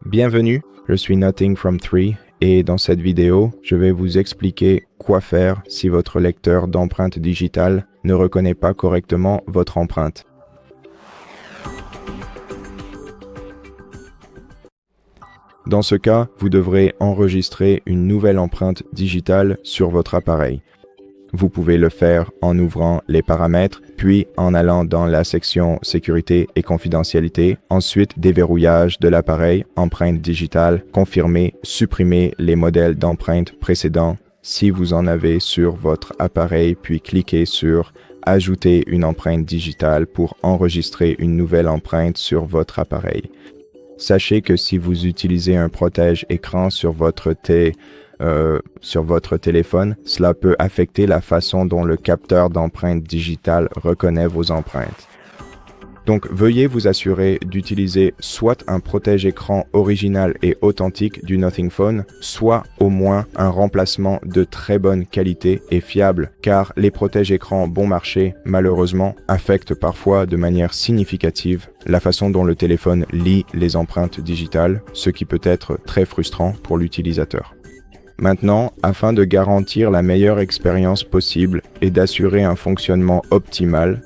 Bienvenue, je suis Nothing from 3 et dans cette vidéo, je vais vous expliquer quoi faire si votre lecteur d'empreinte digitale ne reconnaît pas correctement votre empreinte. Dans ce cas, vous devrez enregistrer une nouvelle empreinte digitale sur votre appareil. Vous pouvez le faire en ouvrant les paramètres, puis en allant dans la section sécurité et confidentialité, ensuite déverrouillage de l'appareil, empreinte digitale, confirmer, supprimer les modèles d'empreintes précédents si vous en avez sur votre appareil, puis cliquez sur ajouter une empreinte digitale pour enregistrer une nouvelle empreinte sur votre appareil. Sachez que si vous utilisez un protège-écran sur votre téléphone, cela peut affecter la façon dont le capteur d'empreinte digitale reconnaît vos empreintes. Donc, veuillez vous assurer d'utiliser soit un protège-écran original et authentique du Nothing Phone, soit au moins un remplacement de très bonne qualité et fiable, car les protège-écrans bon marché, malheureusement, affectent parfois de manière significative la façon dont le téléphone lit les empreintes digitales, ce qui peut être très frustrant pour l'utilisateur. Maintenant, afin de garantir la meilleure expérience possible et d'assurer un fonctionnement optimal,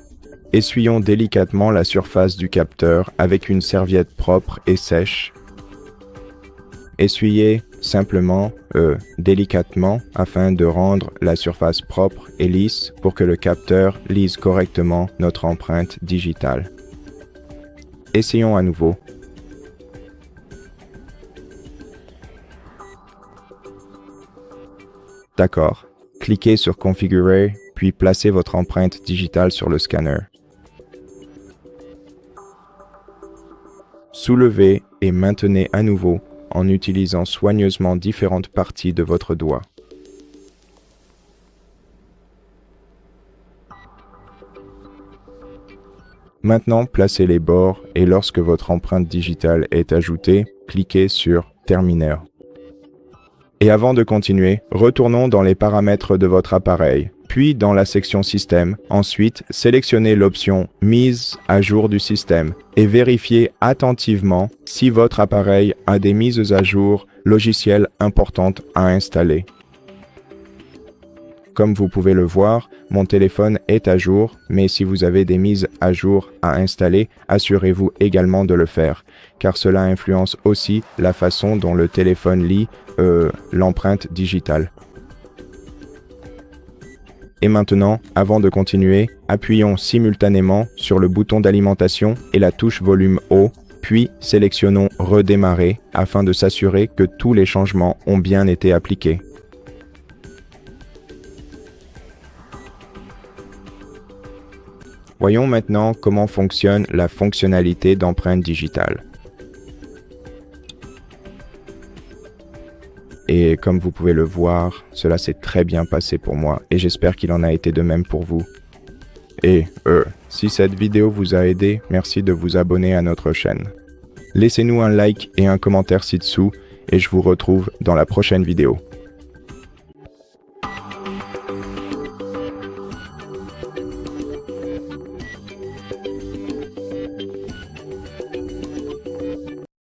essuyons délicatement la surface du capteur avec une serviette propre et sèche. Essuyez simplement, délicatement, afin de rendre la surface propre et lisse pour que le capteur lise correctement notre empreinte digitale. Essayons à nouveau. D'accord. Cliquez sur Configurer, puis placez votre empreinte digitale sur le scanner. Soulevez et maintenez à nouveau en utilisant soigneusement différentes parties de votre doigt. Maintenant, placez les bords et lorsque votre empreinte digitale est ajoutée, cliquez sur Terminer. Et avant de continuer, retournons dans les paramètres de votre appareil, puis dans la section Système. Ensuite, sélectionnez l'option Mise à jour du système et vérifiez attentivement si votre appareil a des mises à jour logicielles importantes à installer. Comme vous pouvez le voir, mon téléphone est à jour, mais si vous avez des mises à jour à installer, assurez-vous également de le faire, car cela influence aussi la façon dont le téléphone lit l'empreinte digitale. Et maintenant, avant de continuer, appuyons simultanément sur le bouton d'alimentation et la touche volume haut, puis sélectionnons Redémarrer afin de s'assurer que tous les changements ont bien été appliqués. Voyons maintenant comment fonctionne la fonctionnalité d'empreinte digitale. Et comme vous pouvez le voir, cela s'est très bien passé pour moi et j'espère qu'il en a été de même pour vous. Et si cette vidéo vous a aidé, merci de vous abonner à notre chaîne. Laissez-nous un like et un commentaire ci-dessous et je vous retrouve dans la prochaine vidéo.